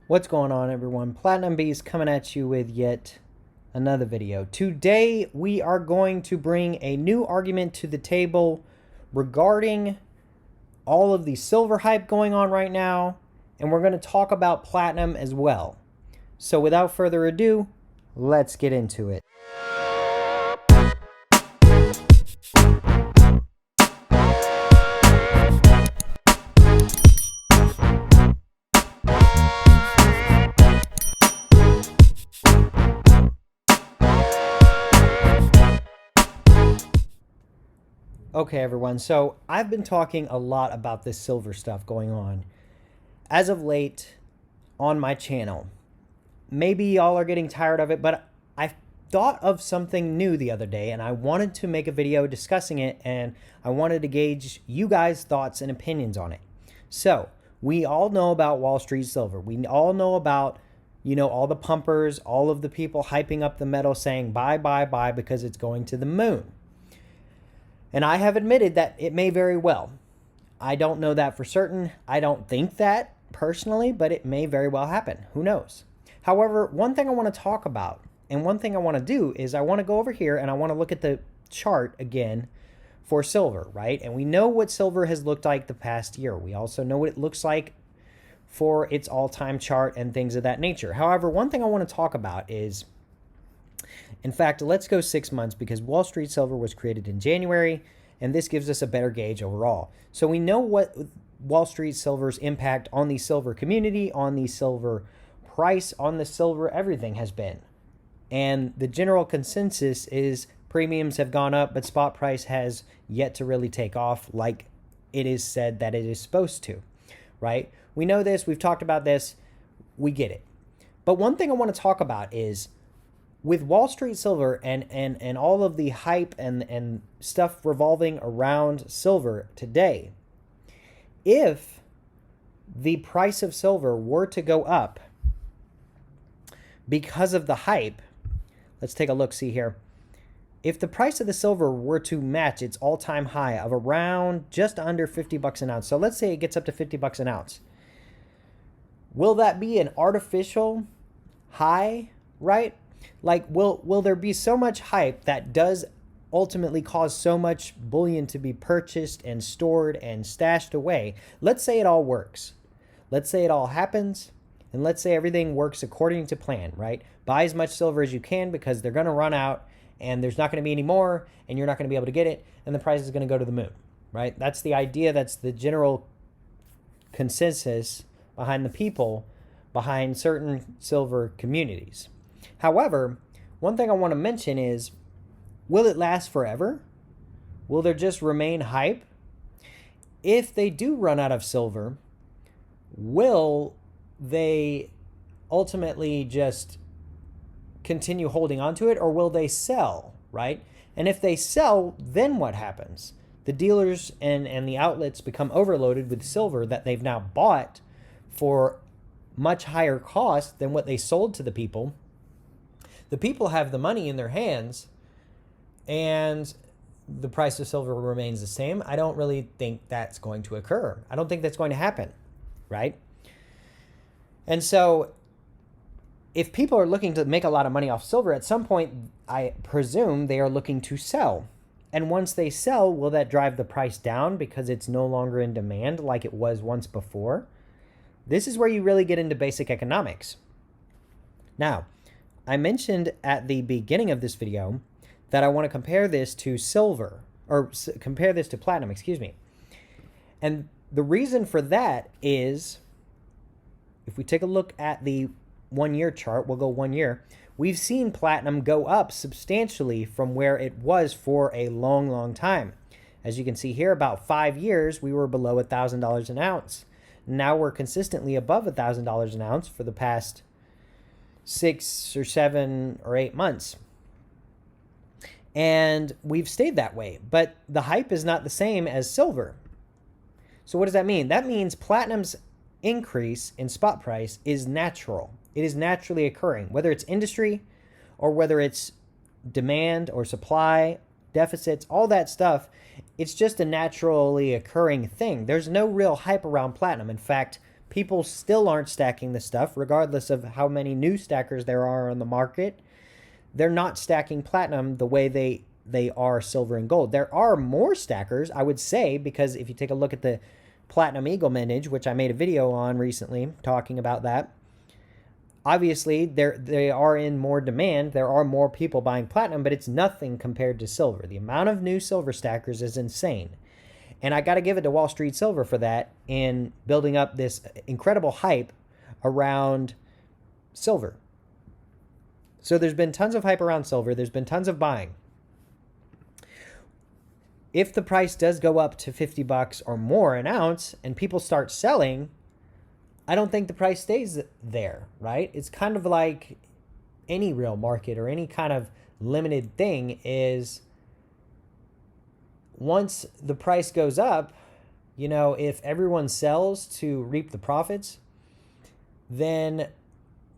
What's going on, everyone? Platinum Beast coming at you with yet another video. Today we are going to bring a new argument to the table regarding all of the silver hype going on right now, and we're going to talk about platinum as well. So without further ado, let's get into it. Okay, everyone. So I've been talking a lot about this silver stuff going on as of late on my channel. Maybe y'all are getting tired of it, but I thought of something new the other day and I wanted to make a video discussing it, and I wanted to gauge you guys' thoughts and opinions on it. So we all know about Wall Street silver. We all know about, all the pumpers, all of the people hyping up the metal saying buy, buy, buy because it's going to the moon. And I have admitted that it may very well. I don't know that for certain. I don't think that personally, but it may very well happen. Who knows? However, one thing I want to talk about and one thing I want to do is I want to go over here and I want to look at the chart again for silver, right? And we know what silver has looked like the past year. We also know what it looks like for its all-time chart and things of that nature. However, one thing I want to talk about is, in fact, let's go 6 months because Wall Street silver was created in January, and this gives us a better gauge overall. So we know what Wall Street silver's impact on the silver community, on the silver price, on the silver everything has been. And the general consensus is premiums have gone up, but spot price has yet to really take off like it is said that it is supposed to, right? We know this. We've talked about this. We get it. But one thing I want to talk about is with Wall Street silver and all of the hype and stuff revolving around silver today, if the price of silver were to go up because of the hype, let's take a look, see here. If the price of the silver were to match its all-time high of around just under 50 bucks an ounce, so let's say it gets up to 50 bucks an ounce, will that be an artificial high, right? Like, will there be so much hype that does ultimately cause so much bullion to be purchased and stored and stashed away? Let's say it all works. Let's say it all happens, and let's say everything works according to plan, right? Buy as much silver as you can because they're going to run out, and there's not going to be any more, and you're not going to be able to get it, and the price is going to go to the moon, right? That's the idea. That's the general consensus behind the people behind certain silver communities. However, one thing I want to mention is, will it last forever? Will there just remain hype? If they do run out of silver, will they ultimately just continue holding on to it, or will they sell, right? And if they sell, then what happens? The dealers and the outlets become overloaded with silver that they've now bought for much higher cost than what they sold to the people. The people have the money in their hands, and the price of silver remains the same. I don't really think that's going to occur. I don't think that's going to happen, right? And so if people are looking to make a lot of money off silver, at some point, I presume they are looking to sell. And once they sell, will that drive the price down because it's no longer in demand like it was once before? This is where you really get into basic economics. Now, I mentioned at the beginning of this video that I want to compare this to silver, or compare this to platinum, excuse me. And the reason for that is, if we take a look at the 1 year chart, we'll go 1 year, we've seen platinum go up substantially from where it was for a long, long time. As you can see here, about 5 years, we were below $1,000 an ounce. Now we're consistently above $1,000 an ounce for the past 6 or 7 or 8 months. And we've stayed that way, but the hype is not the same as silver. So what does that mean? That means platinum's increase in spot price is natural. It is naturally occurring, whether it's industry or whether it's demand or supply, deficits, all that stuff. It's just a naturally occurring thing. There's no real hype around platinum. In fact, People still aren't stacking the stuff, regardless of how many new stackers there are on the market. They're not stacking platinum the way they are silver and gold. There are more stackers, I would say, because if you take a look at the Platinum Eagle mintage, which I made a video on recently talking about that, obviously they are in more demand. There are more people buying platinum, but it's nothing compared to silver. The amount of new silver stackers is insane. And I got to give it to Wall Street Silver for that in building up this incredible hype around silver. So there's been tons of hype around silver. There's been tons of buying. If the price does go up to $50 or more an ounce and people start selling, I don't think the price stays there, right? It's kind of like any real market or any kind of limited thing is once the price goes up, you know, if everyone sells to reap the profits, then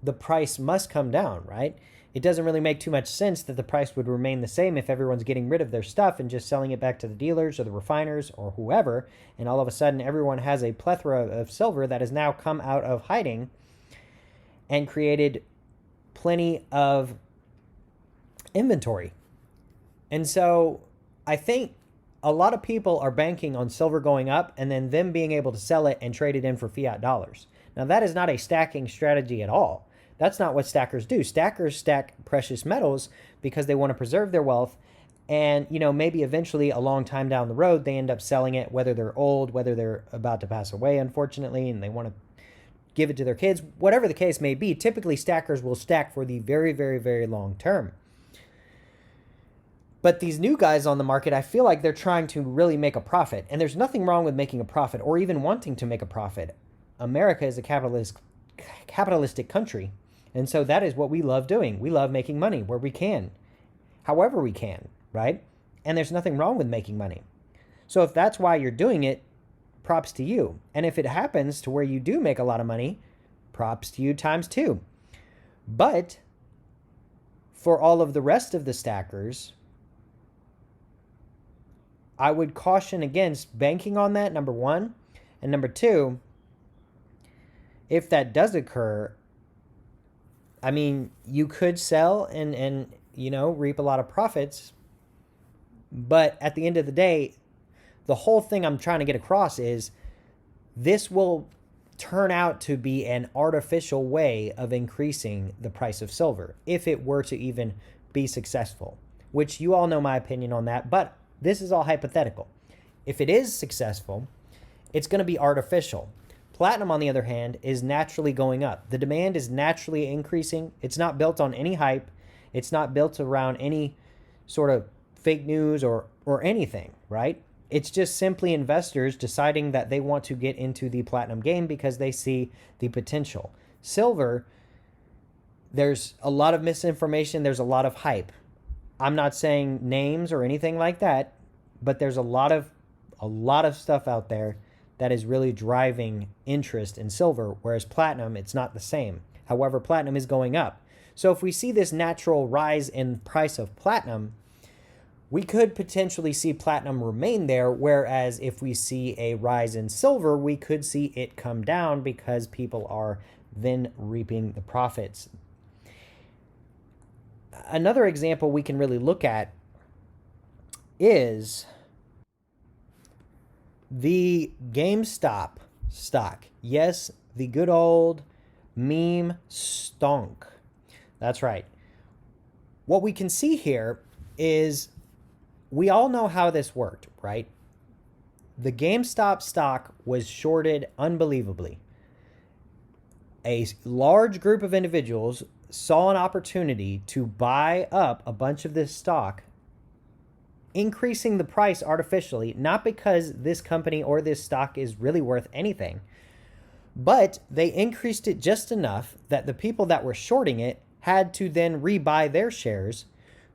the price must come down, right? It doesn't really make too much sense that the price would remain the same if everyone's getting rid of their stuff and just selling it back to the dealers or the refiners or whoever, and all of a sudden everyone has a plethora of silver that has now come out of hiding and created plenty of inventory. And so I think a lot of people are banking on silver going up and then them being able to sell it and trade it in for fiat dollars. Now, that is not a stacking strategy at all. That's not what stackers do. Stackers stack precious metals because they want to preserve their wealth. And, you know, maybe eventually a long time down the road, they end up selling it, whether they're old, whether they're about to pass away, unfortunately, and they want to give it to their kids. Whatever the case may be, typically stackers will stack for the very, very, very long term. But these new guys on the market, I feel like they're trying to really make a profit. And there's nothing wrong with making a profit or even wanting to make a profit. America is a capitalistic country. And so that is what we love doing. We love making money where we can, however we can, right? And there's nothing wrong with making money. So if that's why you're doing it, props to you. And if it happens to where you do make a lot of money, props to you times two. But for all of the rest of the stackers, I would caution against banking on that, number one. And number two, if that does occur, I mean, you could sell and you know, reap a lot of profits. But at the end of the day, the whole thing I'm trying to get across is this will turn out to be an artificial way of increasing the price of silver if it were to even be successful, which you all know my opinion on that. But this is all hypothetical. If it is successful, it's going to be artificial. Platinum, on the other hand, is naturally going up. The demand is naturally increasing. It's not built on any hype. It's not built around any sort of fake news or anything, right? It's just simply investors deciding that they want to get into the platinum game because they see the potential. Silver, there's a lot of misinformation. There's a lot of hype. I'm not saying names or anything like that, but there's a lot of stuff out there that is really driving interest in silver, whereas platinum, it's not the same. However, platinum is going up. So if we see this natural rise in price of platinum, we could potentially see platinum remain there, whereas if we see a rise in silver, we could see it come down because people are then reaping the profits. Another example we can really look at is the GameStop stock. Yes, the good old meme stonk. That's right. What we can see here is we all know how this worked, right? The GameStop stock was shorted unbelievably. A large group of individuals saw an opportunity to buy up a bunch of this stock, increasing the price artificially, not because this company or this stock is really worth anything, but they increased it just enough that the people that were shorting it had to then rebuy their shares,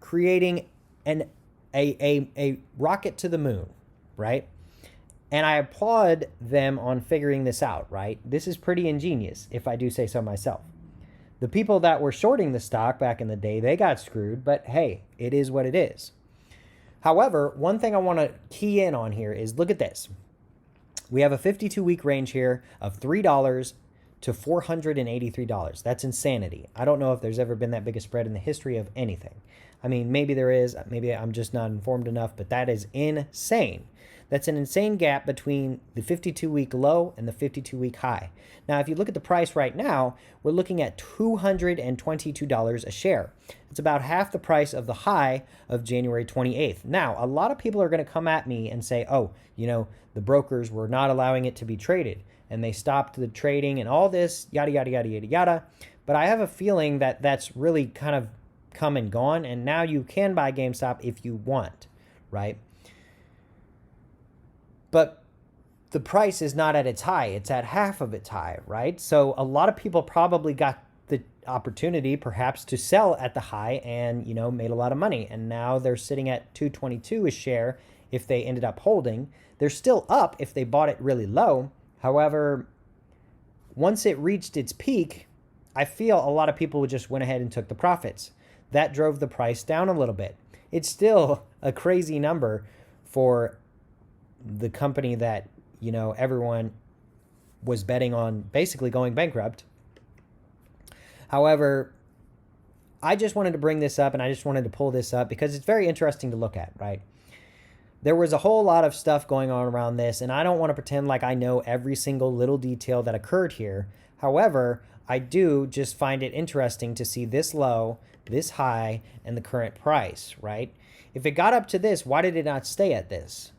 creating a rocket to the moon, right? And I applaud them on figuring this out, right? This is pretty ingenious, if I do say so myself. The people that were shorting the stock back in the day, they got screwed, but hey, it is what it is. However, one thing I want to key in on here is look at this. We have a 52-week range here of $3 to $483. That's insanity. I don't know if there's ever been that big a spread in the history of anything. I mean, maybe there is. Maybe I'm just not informed enough, but that is insane. That's an insane gap between the 52-week low and the 52-week high. Now, if you look at the price right now, we're looking at $222 a share. It's about half the price of the high of January 28th. Now, a lot of people are going to come at me and say, oh, the brokers were not allowing it to be traded, and they stopped the trading and all this, yada, yada, yada, yada, yada. But I have a feeling that that's really kind of come and gone, and now you can buy GameStop if you want, right? But the price is not at its high. It's at half of its high, right? So a lot of people probably got the opportunity perhaps to sell at the high and, made a lot of money. And now they're sitting at $222 a share if they ended up holding. They're still up if they bought it really low. However, once it reached its peak, I feel a lot of people just went ahead and took the profits. That drove the price down a little bit. It's still a crazy number for the company that, everyone was betting on basically going bankrupt. However, I just wanted to bring this up, and I just wanted to pull this up because it's very interesting to look at, right? There was a whole lot of stuff going on around this, and I don't want to pretend like I know every single little detail that occurred here. However, I do just find it interesting to see this low, this high, and the current price, right? If it got up to this, why did it not stay at this?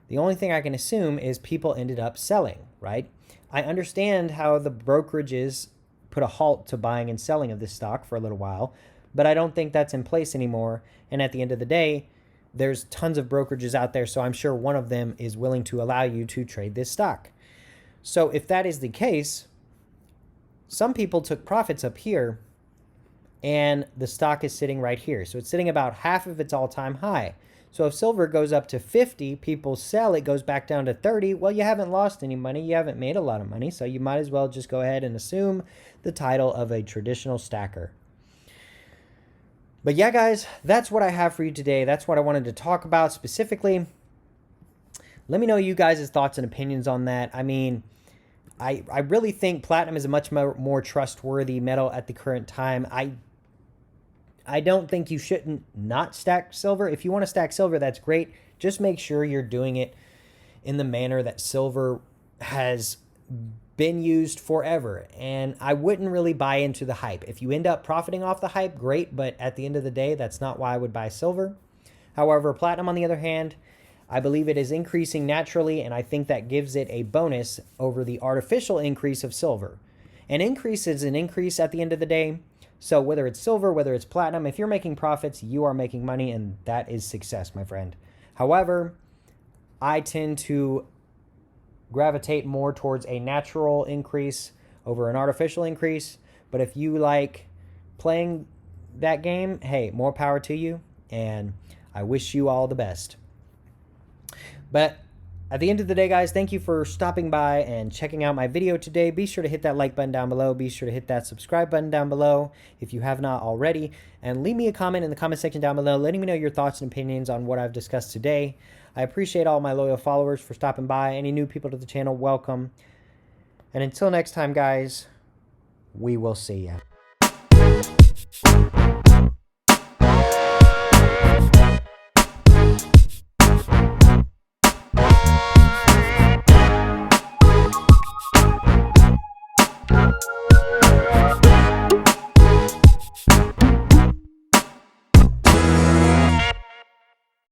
The only thing I can assume is people ended up selling, right? I understand how the brokerages put a halt to buying and selling of this stock for a little while, but I don't think that's in place anymore. And at the end of the day, there's tons of brokerages out there, so I'm sure one of them is willing to allow you to trade this stock. So if that is the case, some people took profits up here, and the stock is sitting right here. So it's sitting about half of its all-time high. So if silver goes up to 50, people sell, it goes back down to 30. Well, you haven't lost any money. You haven't made a lot of money. So you might as well just go ahead and assume the title of a traditional stacker. But yeah, guys, that's what I have for you today. That's what I wanted to talk about specifically. Let me know you guys' thoughts and opinions on that. I mean, I really think platinum is a much more trustworthy metal at the current time. I don't think you shouldn't not stack silver. If you want to stack silver, that's great. Just make sure you're doing it in the manner that silver has been used forever. And I wouldn't really buy into the hype. If you end up profiting off the hype, great. But at the end of the day, that's not why I would buy silver. However, platinum, on the other hand, I believe it is increasing naturally, and I think that gives it a bonus over the artificial increase of silver. An increase is an increase at the end of the day. So whether it's silver, whether it's platinum, if you're making profits, you are making money, and that is success, my friend. However, I tend to gravitate more towards a natural increase over an artificial increase. But if you like playing that game, hey, more power to you, and I wish you all the best. But at the end of the day, guys, thank you for stopping by and checking out my video today. Be sure to hit that like button down below. Be sure to hit that subscribe button down below if you have not already. And leave me a comment in the comment section down below, letting me know your thoughts and opinions on what I've discussed today. I appreciate all my loyal followers for stopping by. Any new people to the channel, welcome. And until next time, guys, we will see ya.